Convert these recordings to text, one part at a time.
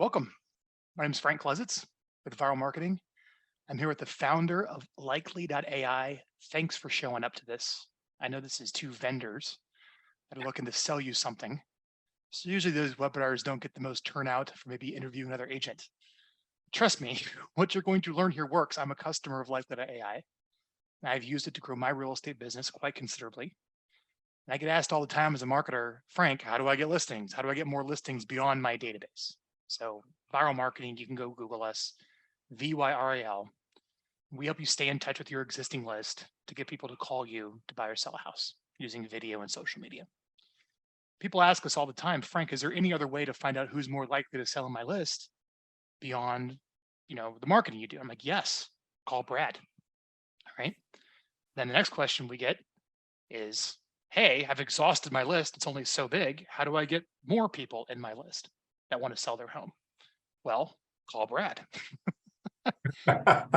Welcome. My name is Frank Klesitz with Viral Marketing. I'm here with the founder of Likely.ai. Thanks for showing up to this. I know this is two vendors that are looking to sell you something. So usually those webinars don't get the most turnout for maybe interviewing another agent. Trust me, what you're going to learn here works. I'm a customer of Likely.ai. And I've used it to grow my real estate business quite considerably. And I get asked all the time as a marketer, Frank, how do I get listings? How do I get more listings beyond my database? So Viral Marketing, you can go Google us, VYRAL. We help you stay in touch with your existing list to get people to call you to buy or sell a house using video and social media. People ask us all the time, Frank, is there any other way to find out who's more likely to sell on my list beyond, the marketing you do? I'm like, yes, call Brad. All right. Then the next question we get is, hey, I've exhausted my list. It's only so big. How do I get more people in my list that want to sell their home? Well, call Brad.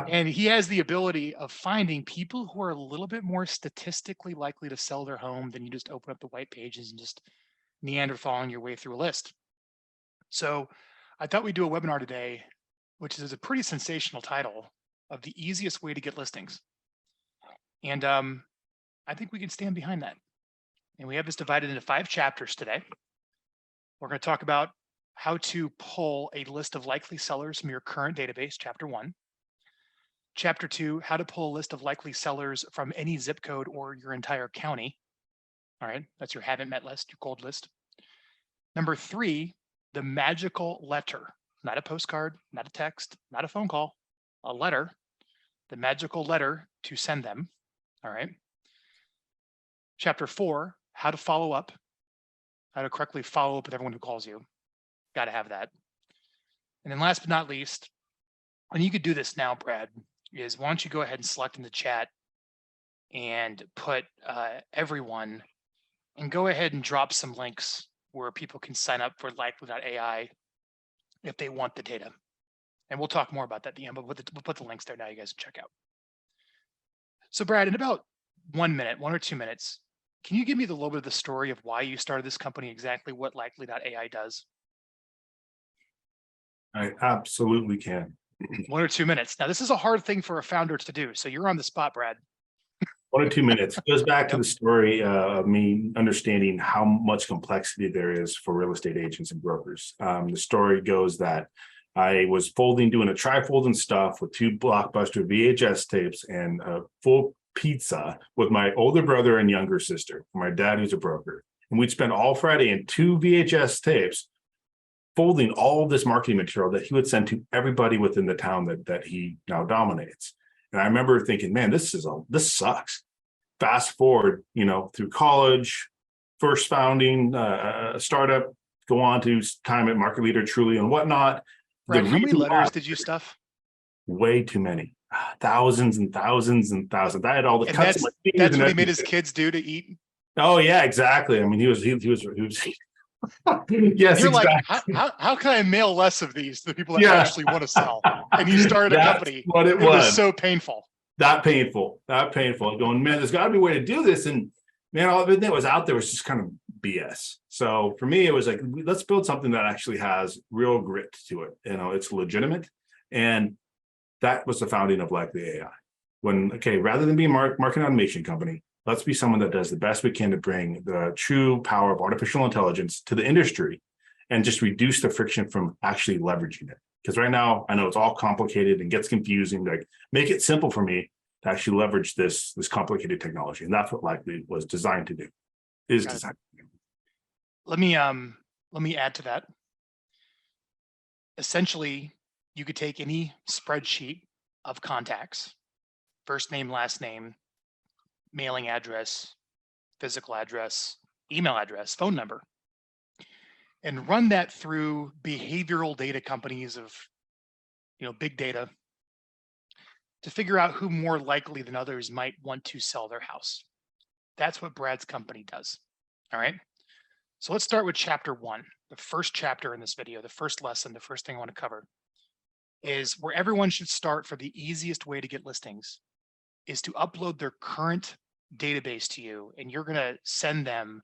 And he has the ability of finding people who are a little bit more statistically likely to sell their home than you just open up the white pages and just Neanderthaling your way through a list. So I thought we'd do a webinar today, which is a pretty sensational title of the easiest way to get listings. And I think we can stand behind that. And we have this divided into 5 chapters today. We're going to talk about how to pull a list of likely sellers from your current database, chapter 1. Chapter 2, how to pull a list of likely sellers from any zip code or your entire county. All right, that's your haven't met list, your cold list. Number 3, the magical letter, not a postcard, not a text, not a phone call, a letter, the magical letter to send them. All right. Chapter 4, how to follow up, how to correctly follow up with everyone who calls you. Got to have that. And then last but not least, and you could do this now, Brad, is why don't you go ahead and select in the chat and put everyone and go ahead and drop some links where people can sign up for Likely.ai if they want the data. And we'll talk more about that at the end, but we'll put the links there now. You guys can check out. So Brad, in about 1 minute, 1 or 2 minutes, can you give me the little bit of the story of why you started this company, exactly what Likely.ai does? I absolutely can. 1 or 2 minutes. Now, this is a hard thing for a founder to do, so you're on the spot, Brad. 1 or 2 minutes. It goes back to Yep. the story of me understanding how much complexity there is for real estate agents and brokers. The story goes that I was doing a trifold and stuff with 2 Blockbuster VHS tapes and a full pizza with my older brother and younger sister, my dad, who's a broker. And we'd spend all Friday in 2 VHS tapes folding all of this marketing material that he would send to everybody within the town that he now dominates. And I remember thinking, man, this sucks. Fast forward, through college, first founding a startup, go on to time at Market Leader, Truly, and whatnot. Brad, how many letters did you stuff? Way too many, thousands and thousands and thousands. I had all the And cuts. that's what he made his kids do to eat. Oh yeah, exactly. I mean, he was. Yes, You're exactly. like, how can I mail less of these to the people that actually want to sell? And you started a company. What it was so painful. That painful. Going, man, there's got to be a way to do this. And man, all everything that was out there was just kind of BS. So for me, it was like, let's build something that actually has real grit to it. It's legitimate. And that was the founding of Likely.ai. Rather than being a marketing automation company, let's be someone that does the best we can to bring the true power of artificial intelligence to the industry and just reduce the friction from actually leveraging it. Because right now, I know it's all complicated and gets confusing. Like, make it simple for me to actually leverage this complicated technology. And that's what Likely was designed to do, designed to do. Let me add to that. Essentially, you could take any spreadsheet of contacts, first name, last name, mailing address, physical address, email address, phone number, and run that through behavioral data companies of, big data to figure out who more likely than others might want to sell their house. That's what Brad's company does. All right. So let's start with chapter 1, the first chapter in this video, the first lesson, the first thing I want to cover is where everyone should start for the easiest way to get listings is to upload their current database to you, and you're going to send them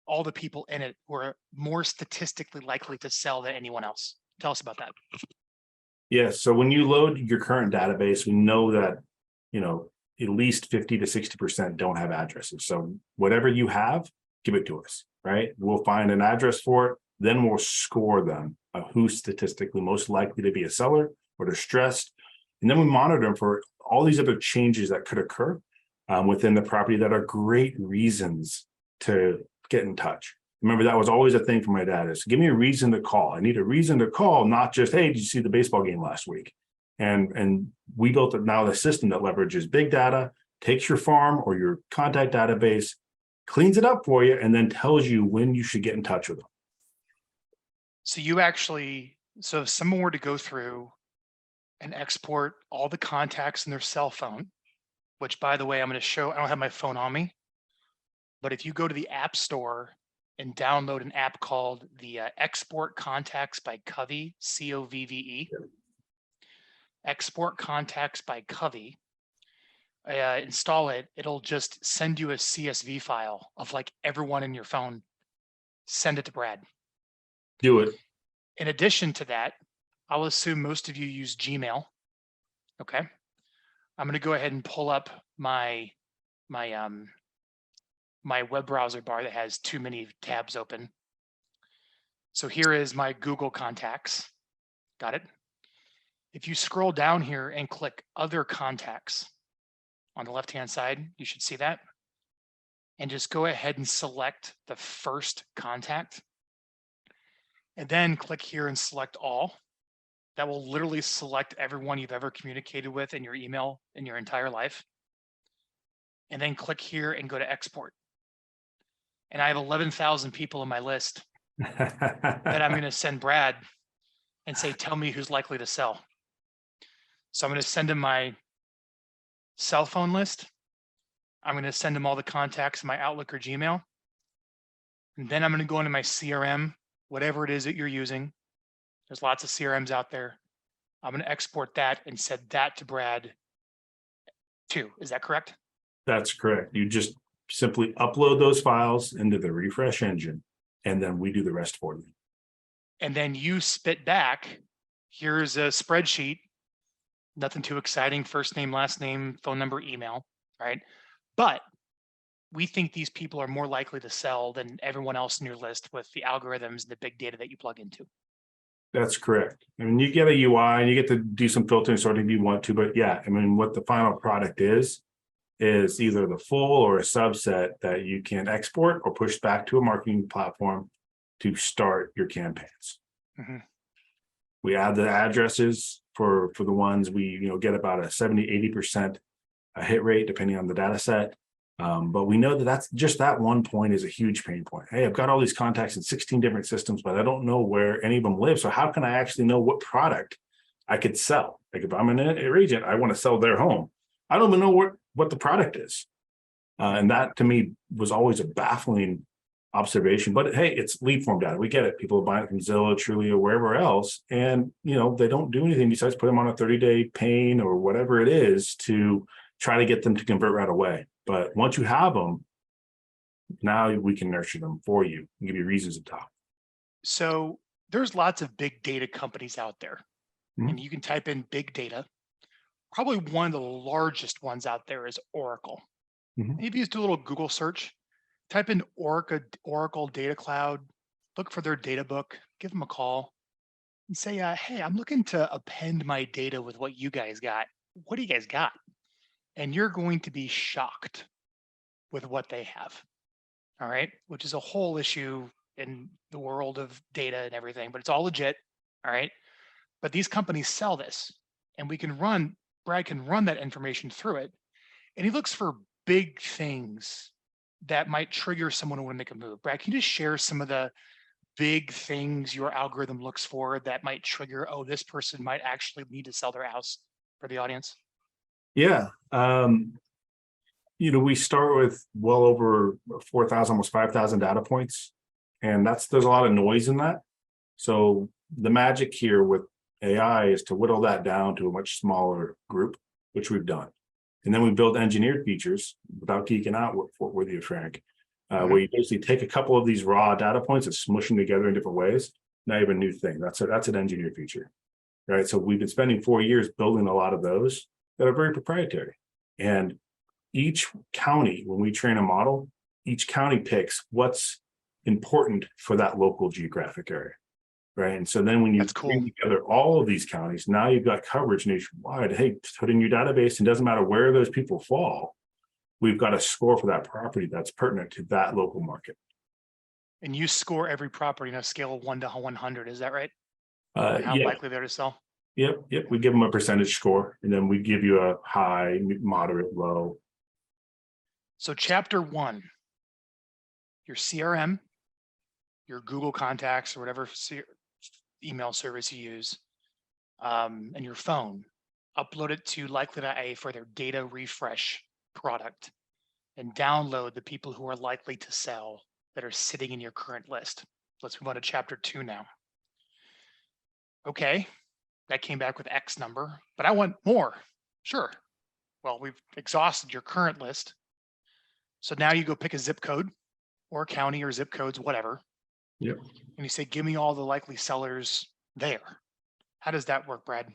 all the people in it who are more statistically likely to sell than anyone else. Tell us about that. Yeah, so when you load your current database, we know that, at least 50 to 60% don't have addresses. So whatever you have, give it to us, right? We'll find an address for it, then we'll score them of who's statistically most likely to be a seller or distressed. And then we monitor them for all these other changes that could occur within the property that are great reasons to get in touch. Remember, that was always a thing for my dad is give me a reason to call. I need a reason to call, not just, hey, did you see the baseball game last week? And we built now the system that leverages big data, takes your farm or your contact database, cleans it up for you, and then tells you when you should get in touch with them. So so if someone were to go through and export all the contacts in their cell phone, which by the way, I'm going to show, I don't have my phone on me, but if you go to the App Store and download an app called the Export Contacts by Covey, Covve, Export Contacts by Covey, install it, it'll just send you a CSV file of like everyone in your phone. Send it to Brad. Do it. In addition to that, I'll assume most of you use Gmail. Okay. I'm going to go ahead and pull up my web browser bar that has too many tabs open. So here is my Google contacts. Got it. If you scroll down here and click other contacts on the left-hand side, you should see that. And just go ahead and select the first contact. And then click here and select all. That will literally select everyone you've ever communicated with in your email in your entire life. And then click here and go to export. And I have 11,000 people in my list that I'm going to send Brad and say, tell me who's likely to sell. So I'm going to send him my cell phone list. I'm going to send him all the contacts in my Outlook or Gmail. And then I'm going to go into my CRM, whatever it is that you're using. There's lots of CRMs out there. I'm going to export that and send that to Brad too. Is that correct? That's correct. You just simply upload those files into the refresh engine, and then we do the rest for you. And then you spit back, here's a spreadsheet, nothing too exciting, first name, last name, phone number, email, right? But we think these people are more likely to sell than everyone else in your list with the algorithms and the big data that you plug into. That's correct. I mean, you get a UI and you get to do some filtering sorting if you want to, but yeah, I mean, what the final product is either the full or a subset that you can export or push back to a marketing platform to start your campaigns. Mm-hmm. We add the addresses for the ones we get about a 70-80% hit rate depending on the data set. But we know that that's just that one point is a huge pain point. Hey, I've got all these contacts in 16 different systems, but I don't know where any of them live. So how can I actually know what product I could sell? Like if I'm an agent, I want to sell their home. I don't even know what the product is. And that to me was always a baffling observation, but hey, it's lead form data. We get it. People are buying it from Zillow, Trulia, wherever else. And, they don't do anything besides put them on a 30-day pain or whatever it is to try to get them to convert right away. But once you have them, now we can nurture them for you and give you reasons to talk. So there's lots of big data companies out there, and you can type in big data. Probably one of the largest ones out there is Oracle. Maybe just do a little Google search, type in Oracle Data Cloud, look for their data book, give them a call and say, hey, I'm looking to append my data with what you guys got. What do you guys got? And you're going to be shocked with what they have. All right. Which is a whole issue in the world of data and everything, but it's all legit. All right. But these companies sell this, and Brad can run that information through it. And he looks for big things that might trigger someone who want to make a move. Brad, can you just share some of the big things your algorithm looks for that might trigger, oh, this person might actually need to sell their house for the audience? Yeah. We start with well over 4,000, almost 5,000 data points. And there's a lot of noise in that. So the magic here with AI is to whittle that down to a much smaller group, which we've done. And then we build engineered features without geeking out with you, Frank, where you basically take a couple of these raw data points and smush them together in different ways. not even a new thing. That's an engineered feature, right? So we've been spending 4 years building a lot of those that are very proprietary. And each county, when we train a model, each county picks what's important for that local geographic area, right? And so then when you That's cool. bring together all of these counties, now you've got coverage nationwide. Hey, put in your database, and it doesn't matter where those people fall, we've got a score for that property that's pertinent to that local market. And you score every property on a scale of 1 to 100. Is that right? How Yeah, likely they're to sell? yep. We give them a percentage score, and then we give you a high, moderate, low. So chapter 1, your CRM, your Google contacts or whatever email service you use, and your phone, upload it to Likely.a for their data refresh product, and download the people who are likely to sell that are sitting in your current list. Let's move on to chapter 2 now. Okay, that came back with X number, but I want more. Sure. Well, we've exhausted your current list. So now you go pick a zip code or county or zip codes, whatever. Yep. And you say, give me all the likely sellers there. How does that work, Brad?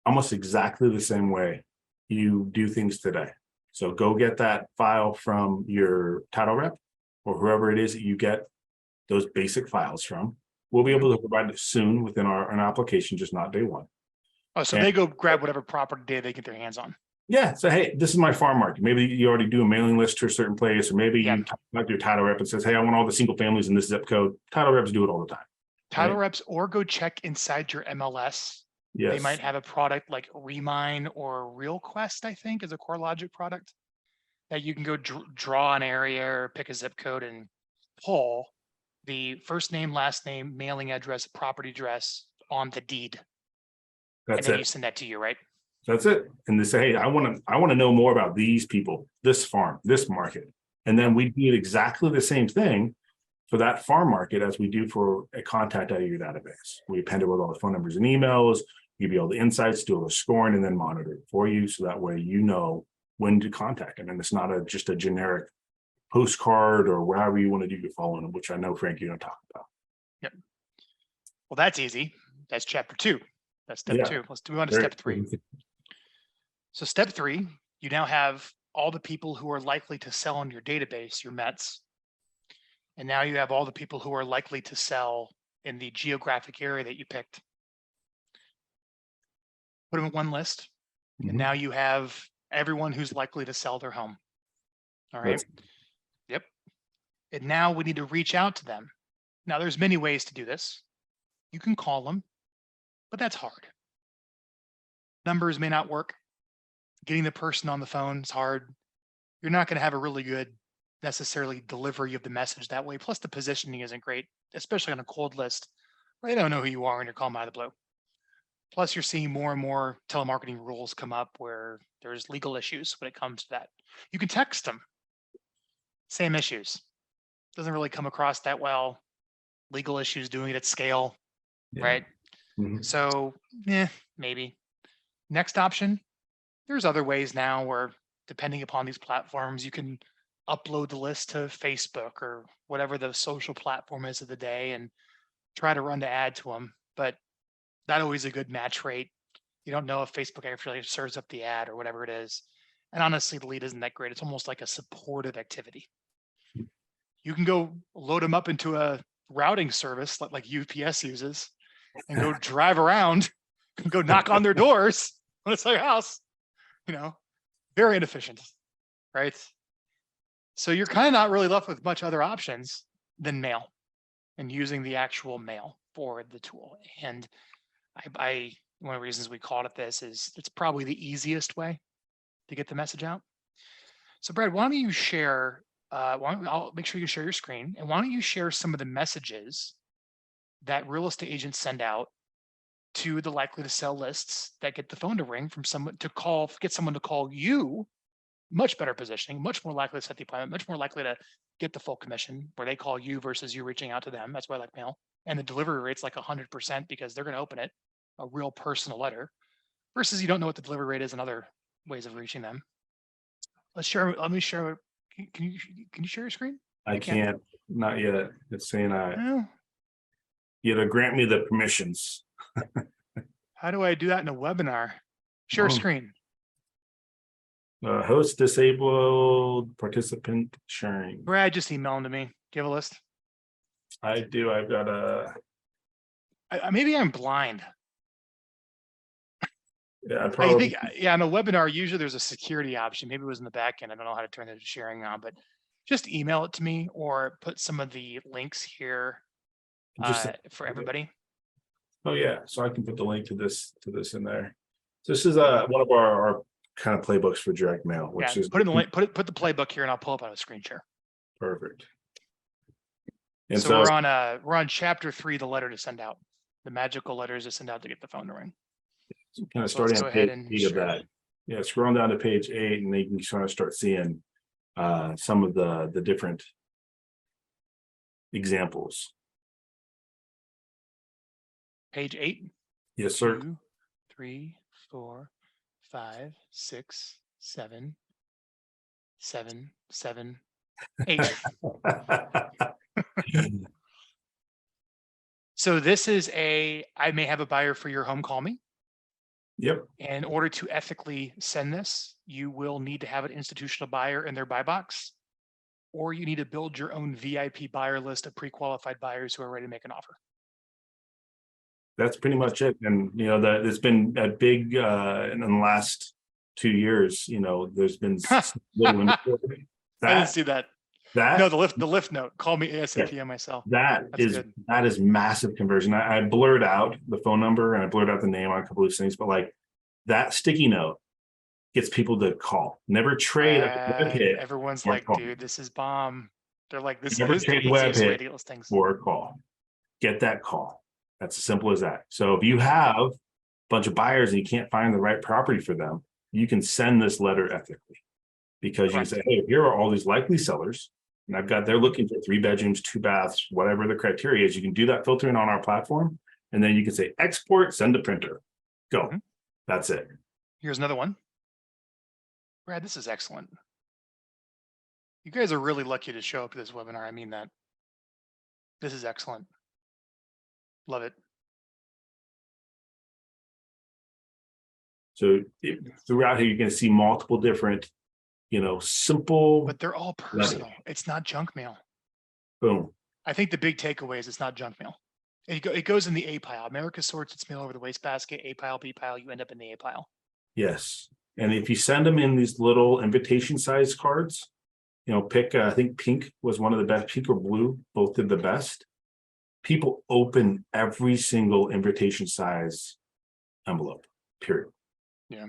Almost exactly the same way you do things today. So go get that file from your title rep or whoever it is that you get those basic files from. We'll be able to provide it soon within an application, just not day one. Oh, so And- they go grab whatever property data they get their hands on. Yeah. So, hey, this is my farm market. Maybe you already do a mailing list to a certain place, or maybe Yeah. you contact your title rep and says, hey, I want all the single families in this zip code. Title reps do it all the time. Title Right. reps, or go check inside your MLS. Yes. They might have a product like Remine or RealQuest, I think, is a CoreLogic product that you can go draw an area or pick a zip code and pull the first name, last name, mailing address, property address on the deed. That's and then it. you send that to you, right? That's it. And they say, hey, I want to know more about these people, this farm, this market. And then we do exactly the same thing for that farm market as we do for a contact out of your database. We append it with all the phone numbers and emails, give you all the insights, do all the scoring, and then monitor it for you. So that way you know when to contact them. And it's not just a generic postcard or however you want to do your following, which I know, Frank, you're going to talk about. Yep. Well, that's easy. That's chapter 2. That's step 2. Let's move on to step 3. So step 3, you now have all the people who are likely to sell in your database, your Mets. And now you have all the people who are likely to sell in the geographic area that you picked. Put them in one list. And now you have everyone who's likely to sell their home. All right. Yep. And now we need to reach out to them. Now there's many ways to do this. You can call them, but that's hard. Numbers may not work. Getting the person on the phone is hard. You're not going to have a really good necessarily delivery of the message that way. Plus the positioning isn't great, especially on a cold list where they don't know who you are and you're calling out of the blue. Plus you're seeing more and more telemarketing rules come up where there's legal issues when it comes to that. You can text them. Same issues. Doesn't really come across that well. Legal issues doing it at scale, right? So, maybe. Next option, there's other ways now where depending upon these platforms, you can upload the list to Facebook or whatever the social platform is of the day and try to run the ad to them. But not always a good match rate. You don't know if Facebook actually serves up the ad or whatever it is. And honestly, the lead isn't that great. It's almost like a supportive activity. You can go load them up into a routing service like UPS uses and go drive around and go knock on their doors when it's their house, very inefficient, right? So you're kind of not really left with much other options than mail and using the actual mail for the tool. And I one of the reasons we called it this is it's probably the easiest way to get the message out. So Brad, why don't you share, I'll make sure you share your screen, and why don't you share some of the messages that real estate agents send out to the likely to sell lists that get the phone to ring from someone to call, get someone to call you, much better positioning, much more likely to set the appointment, much more likely to get the full commission where they call you versus you reaching out to them. That's why I like mail. And the delivery rate's like 100% because they're going to open it, a real personal letter, versus you don't know what the delivery rate is and other ways of reaching them. Let me share. Can you share your screen? I can't. not yet. It's saying Well, you to grant me the permissions. how do I do that in a webinar? Share Oh. screen. Host disabled, participant sharing. Brad just emailed them to me. Do you have a list? I do. I've got a. Maybe I'm blind. Yeah, I probably. think, yeah, on a webinar, usually there's a security option. Maybe it was in the back end. I don't know how to turn the sharing on, but just email it to me or put some of the links here Just for everybody. oh yeah, so I can put the link to this in there. This is one of our kind of playbooks for direct mail, which Yeah, is put in the link, put the playbook here and I'll pull up on a screen share. perfect. And So we're on chapter 3, the letter to send out, the magical letters to send out to get the phone to ring. kind of So let's starting go on ahead page and 8 of share. that. Yeah, scrolling down to page 8, and then you can sort of start seeing some of the different examples. Page 8. Yes, sir. 2, 3, 4, 5, 6, 7, 7, 7, 8. So this is I may have a buyer for your home, call me. Yep. And in order to ethically send this, you will need to have an institutional buyer in their buy box, or you need to build your own VIP buyer list of pre-qualified buyers who are ready to make an offer. That's pretty much it. And you know that it's been a big in the last 2 years. You know, there's been little I didn't see that. No, the lift note. Call me ASAP on myself. That's good. that is massive conversion. I blurred out the phone number and I blurred out the name on a couple of things, but like that sticky note gets people to call. Never trade a web hit. Everyone's or like, call. dude, this is bomb. They're like, this Never is the trade web easiest way hit to get those things. or a call. Get that call. That's as simple as that. So if you have a bunch of buyers and you can't find the right property for them, you can send this letter ethically, because you can say, hey, here are all these likely sellers. And they're looking for 3 bedrooms, 2 baths, whatever the criteria is. You can do that filtering on our platform. And then you can say, export, send to printer, go. Mhm. That's it. Here's another one. Brad, this is excellent. You guys are really lucky to show up to this webinar. I mean that. This is excellent. Love it. So throughout here, you're going to see multiple different, simple. But they're all personal. It's not junk mail. Boom. I think the big takeaway is it's not junk mail. It goes in the A pile. America sorts its mail over the wastebasket. A pile, B pile. You end up in the A pile. Yes. And if you send them in these little invitation size cards, pick, I think pink was one of the best, pink or blue, both did the best. People open every single invitation size envelope, period. Yeah.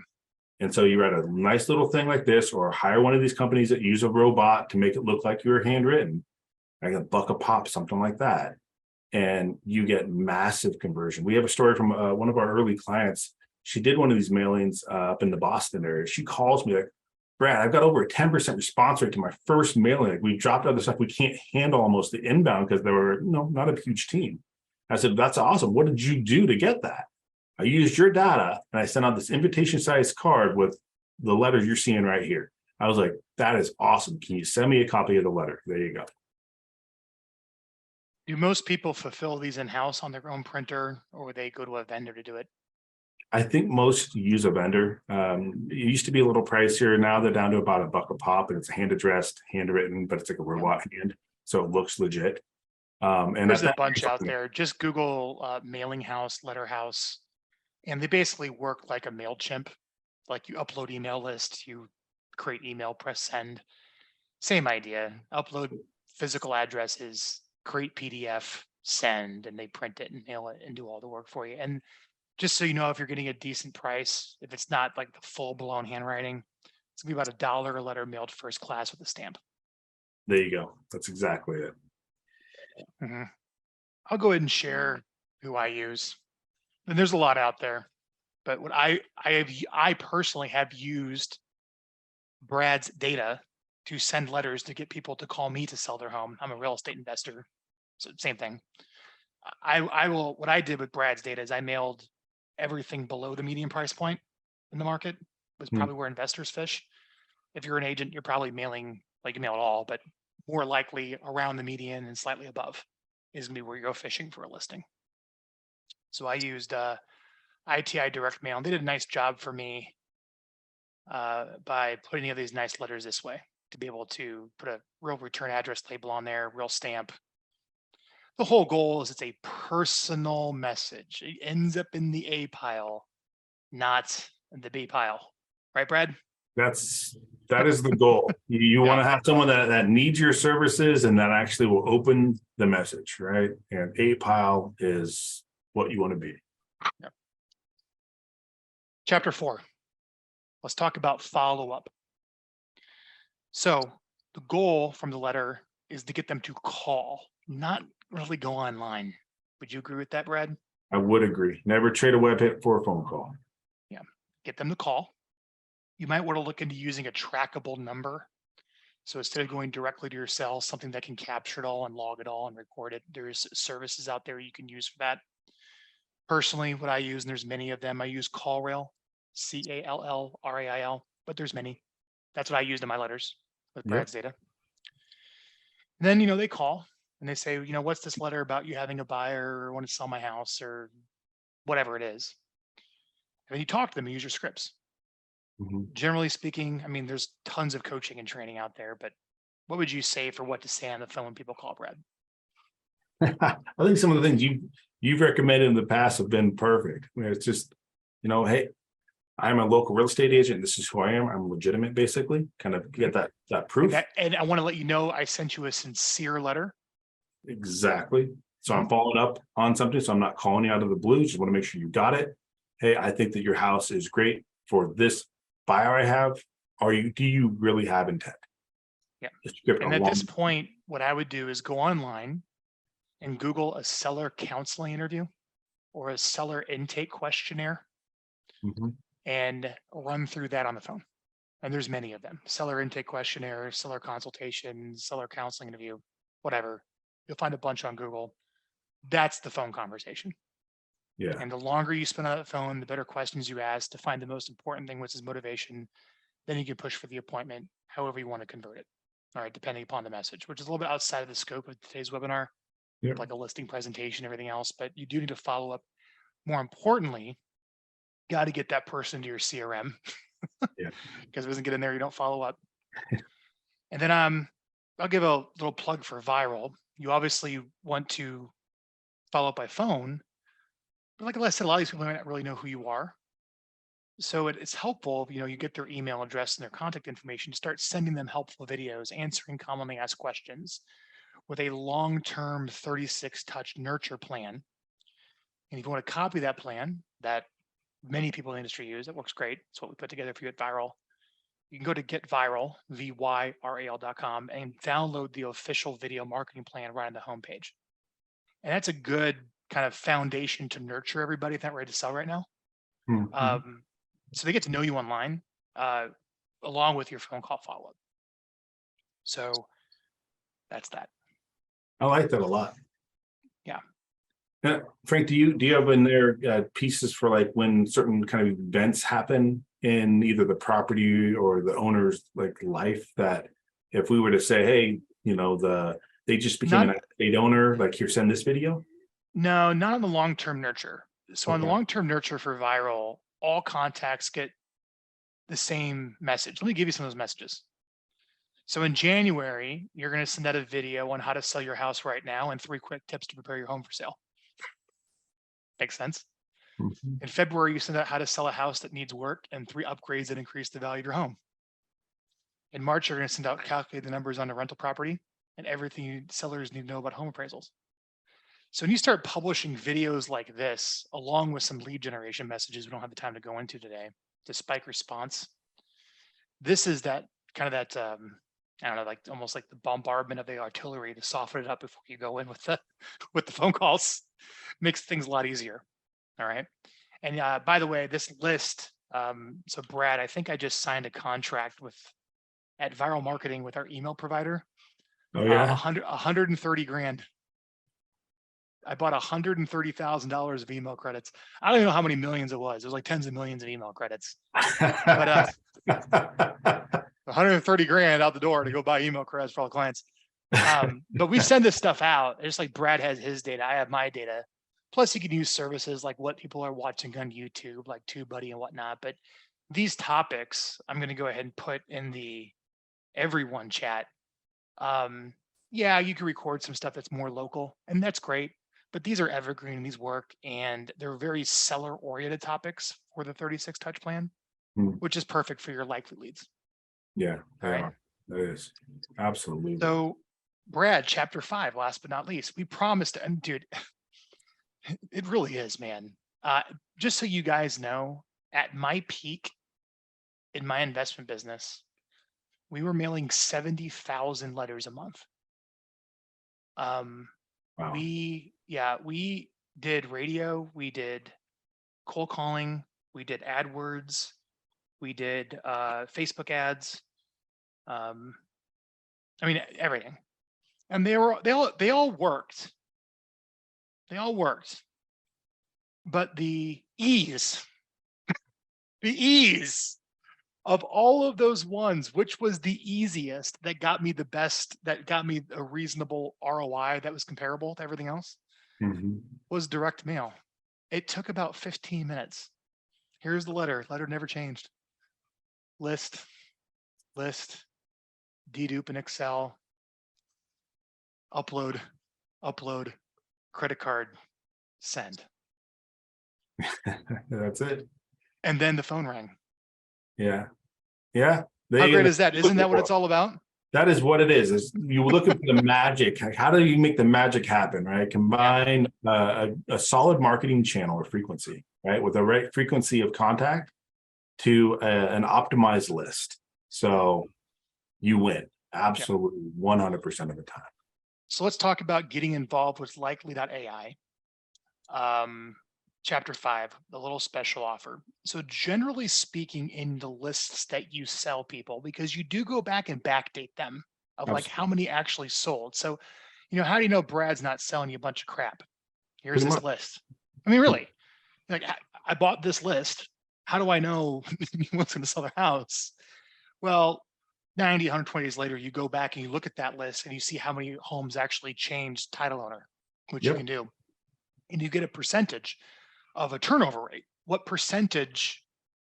And so you write a nice little thing like this, or hire one of these companies that use a robot to make it look like you're handwritten, like $1 a pop, something like that. And you get massive conversion. We have a story from one of our early clients. She did one of these mailings up in the Boston area. She calls me like, Brad, I've got over a 10% response rate to my first mailing. Like, we dropped other stuff. We can't handle almost the inbound because there were not a huge team. I said, that's awesome. What did you do to get that? I used your data and I sent out this invitation size card with the letters you're seeing right here. I was like, that is awesome. Can you send me a copy of the letter? There you go. Do most people fulfill these in-house on their own printer, or would they go to a vendor to do it? I think most use a vendor. It used to be a little pricier. Now they're down to about $1 a pop, and it's hand addressed, handwritten, but it's like a robot hand, so it looks legit. And there's a bunch out there. Just Google mailing house, letter house, and they basically work like a MailChimp. Like, you upload email lists, you create email, press send. Same idea. Upload physical addresses, create PDF, send, and they print it and mail it and do all the work for you. And just so you know, if you're getting a decent price, if it's not like the full blown handwriting, it's gonna be about $1 a letter mailed first class with a stamp. There you go. That's exactly it. Mm-hmm. I'll go ahead and share who I use. And there's a lot out there, but what I personally have used Brad's data to send letters to get people to call me to sell their home. I'm a real estate investor, so same thing. What I did with Brad's data is I mailed everything below the median price point in the market. Was probably where investors fish. If you're an agent, you're probably mailing, like, you mail it all, but more likely around the median and slightly above is gonna be where you go fishing for a listing. So I used ITI direct mail, and they did a nice job for me by putting of these nice letters this way to be able to put a real return address label on there, real stamp. The whole goal is it's a personal message. It ends up in the A pile, not the B pile. Right, Brad? That is the goal. You want to have someone that needs your services and that actually will open the message, right? And A pile is what you want to be. Yep. Chapter 4. Let's talk about follow-up. So the goal from the letter is to get them to call, not really go online. Would you agree with that, Brad? I would agree. Never trade a web hit for a phone call. Yeah. Get them to call. You might want to look into using a trackable number. So instead of going directly to your cell, something that can capture it all and log it all and record it, there's services out there you can use for that. Personally, what I use, and there's many of them, I use CallRail, CALLRAIL, but there's many. That's what I used in my letters with Brad's data. And then, they call and they say, what's this letter about you having a buyer or want to sell my house or whatever it is. And then you talk to them and use your scripts. Generally speaking, I mean, there's tons of coaching and training out there, but what would you say for what to say on the phone when people call, Brad? I think some of the things you've recommended in the past have been perfect. I mean, it's just, hey, I'm a local real estate agent. This is who I am. I'm legitimate, basically. Kind of get that proof. And I want to let you know, I sent you a sincere letter. Exactly. So I'm following up on something. So I'm not calling you out of the blue. Just want to make sure you got it. Hey, I think that your house is great for this buyer I have. Do you really have intent? Yeah. And at this point, what I would do is go online and Google a seller counseling interview or a seller intake questionnaire and run through that on the phone. And there's many of them: seller intake questionnaire, seller consultation, seller counseling interview, whatever. You'll find a bunch on Google. That's the phone conversation. Yeah. And the longer you spend on the phone, the better questions you ask to find the most important thing, which is motivation. Then you can push for the appointment, however you want to convert it. All right, depending upon the message, which is a little bit outside of the scope of today's webinar, like a listing presentation, everything else. But you do need to follow up. More importantly, got to get that person to your CRM. Yeah. Because if it doesn't get in there, you don't follow up. And then I'll give a little plug for Vyral. You obviously want to follow up by phone. But like I said, a lot of these people might not really know who you are. So it's helpful if you get their email address and their contact information to start sending them helpful videos, answering commonly asked questions with a long-term 36-touch nurture plan. And if you want to copy that plan that many people in the industry use, it works great. It's what we put together for you at Vyral. You can go to GetVyral, VYRAL.com, and download the official video marketing plan right on the homepage. And that's a good kind of foundation to nurture everybody if they're not ready to sell right now. So they get to know you online, along with your phone call follow-up. So that's that. I like that a lot. Yeah. Now, Frank, do you have in there pieces for like when certain kind of events happen in either the property or the owner's like life, that if we were to say, hey, they just became an estate owner, like here, send this video? No, not on the long-term nurture. So on the long-term nurture for Vyral, all contacts get the same message. Let me give you some of those messages. So in January, you're going to send out a video on how to sell your house right now and 3 quick tips to prepare your home for sale. Makes sense. In February, you send out how to sell a house that needs work and 3 upgrades that increase the value of your home. In March, you're going to send out calculate the numbers on a rental property and everything sellers need to know about home appraisals. So when you start publishing videos like this, along with some lead generation messages we don't have the time to go into today, to spike response, this is that kind of that, I don't know, like almost like the bombardment of the artillery to soften it up before you go in with the phone calls. Makes things a lot easier. All right. And by the way, this list, so Brad, I think I just signed a contract at Vyral Marketing with our email provider. Oh yeah. 130 grand. I bought $130,000 of email credits. I don't even know how many millions it was. It was like tens of millions of email credits. But 130 grand out the door to go buy email credits for all the clients. But we send this stuff out. Just like Brad has his data, I have my data. Plus, you can use services like what people are watching on YouTube, like TubeBuddy and whatnot. But these topics, I'm going to go ahead and put in the everyone chat. Yeah, you can record some stuff that's more local, and that's great. But these are evergreen, these work, and they're very seller-oriented topics for the 36 touch plan, Hmm. which is perfect for your likely leads. Yeah, they All right. are. It is. Absolutely. So, Brad, chapter 5, last but not least, we promised, and dude, it really is, man. Just so you guys know, at my peak in my investment business, we were mailing 70,000 letters a month. Wow. We did radio, we did cold calling, we did AdWords, we did Facebook ads. I mean everything, and they all worked. They all worked, but the ease of all of those ones, which was the easiest that got me the best, that got me a reasonable ROI that was comparable to everything else, Mhm. was direct mail. It took about 15 minutes. Here's the letter. Letter never changed. List, dedupe in Excel, upload, credit card, send. That's it. And then the phone rang. Yeah. Yeah. How great is that? Isn't that what it's all about? That is what it is you looking for the magic. Like, how do you make the magic happen, right? Combine a solid marketing channel or frequency, right? With the right frequency of contact to an optimized list. So you win absolutely 100% of the time. So let's talk about getting involved with Likely.ai. Chapter 5, the little special offer. So generally speaking, in the lists that you sell people, because you do go back and backdate them of like how many actually sold. So, how do you know Brad's not selling you a bunch of crap? Here's Pretty his much. list. I mean, really, like I bought this list. How do I know he wants to sell their house? Well, 90, 120 days later, you go back and you look at that list and you see how many homes actually changed title owner, which you Yep. can do. And you get a percentage of a turnover rate. What percentage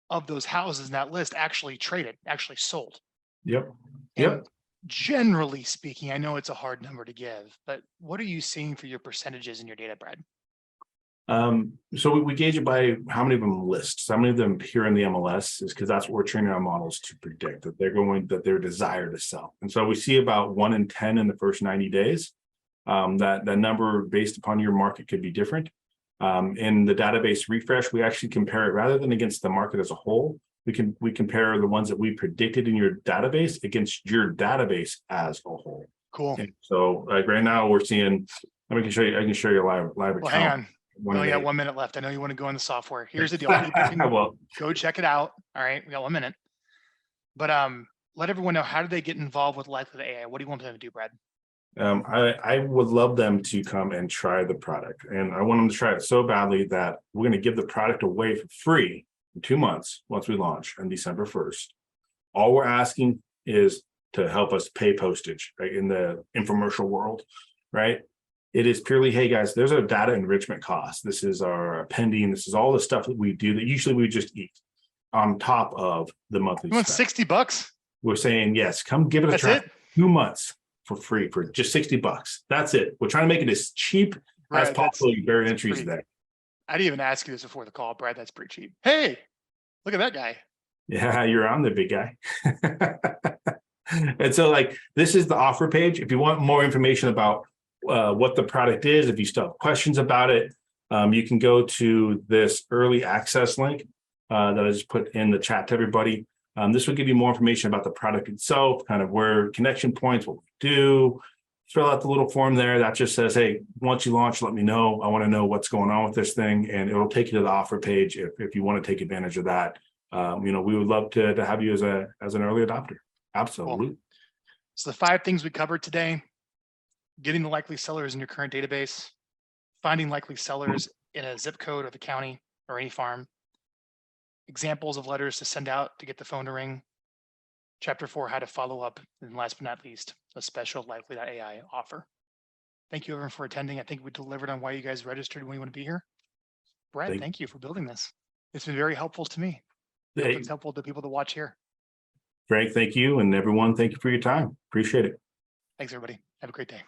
of those houses in that list actually traded, actually sold? Yep. And Yep. generally speaking, I know it's a hard number to give, but what are you seeing for your percentages in your data, Brad? So we gauge it by how many of them list. How many of them appear in the MLS is because that's what we're training our models to predict that their desire to sell. And so we see about 1 in 10 in the first 90 days. That number based upon your market could be different. In the database refresh, we actually compare it rather than against the market as a whole. We compare the ones that we predicted in your database against your database as a whole. Cool. And so like right now we're seeing, I can show you a live Well, account. hang on. We only got 1 minute left. I know you want to go in the software. Here's the deal. People can Well, go check it out. All right. We got 1 minute. But let everyone know, how do they get involved with Likely.ai? What do you want them to do, Brad? I would love them to come and try the product. And I want them to try it so badly that we're going to give the product away for free for 2 months once we launch on December 1st. All we're asking is to help us pay postage, right? In the infomercial world, right? It is purely, hey guys, there's a data enrichment cost. This is our pending. This is all the stuff that we do that usually we just eat on top of the monthly. You want spend. $60? We're saying, yes, come give it a That's try. it? 2 months for free for just $60. That's it. We're trying to make it as cheap as possible. You barrier entries there. I didn't even ask you this before the call, Brad. That's pretty cheap. Hey, look at that guy. Yeah, you're on the big guy. And so like, this is the offer page. If you want more information about what the product is, if you still have questions about it, you can go to this early access link that I just put in the chat to everybody. This will give you more information about the product itself, kind of where connection points, what we do. Fill out the little form there that just says, hey, once you launch, let me know. I want to know what's going on with this thing. And it'll take you to the offer page if you want to take advantage of that. We would love to have you as an early adopter. Absolutely. Cool. So the 5 things we covered today: getting the likely sellers in your current database, finding likely sellers in a zip code of the county or any farm, examples of letters to send out to get the phone to ring, Chapter 4, how to follow up. And last but not least, a special Likely.ai offer. Thank you everyone for attending. I think we delivered on why you guys registered when you want to be here. Brad, thank you for building this. It's been very helpful to me. I hope Hey, it's helpful to people to watch here. Frank, thank you. And everyone, thank you for your time. Appreciate it. Thanks, everybody. Have a great day.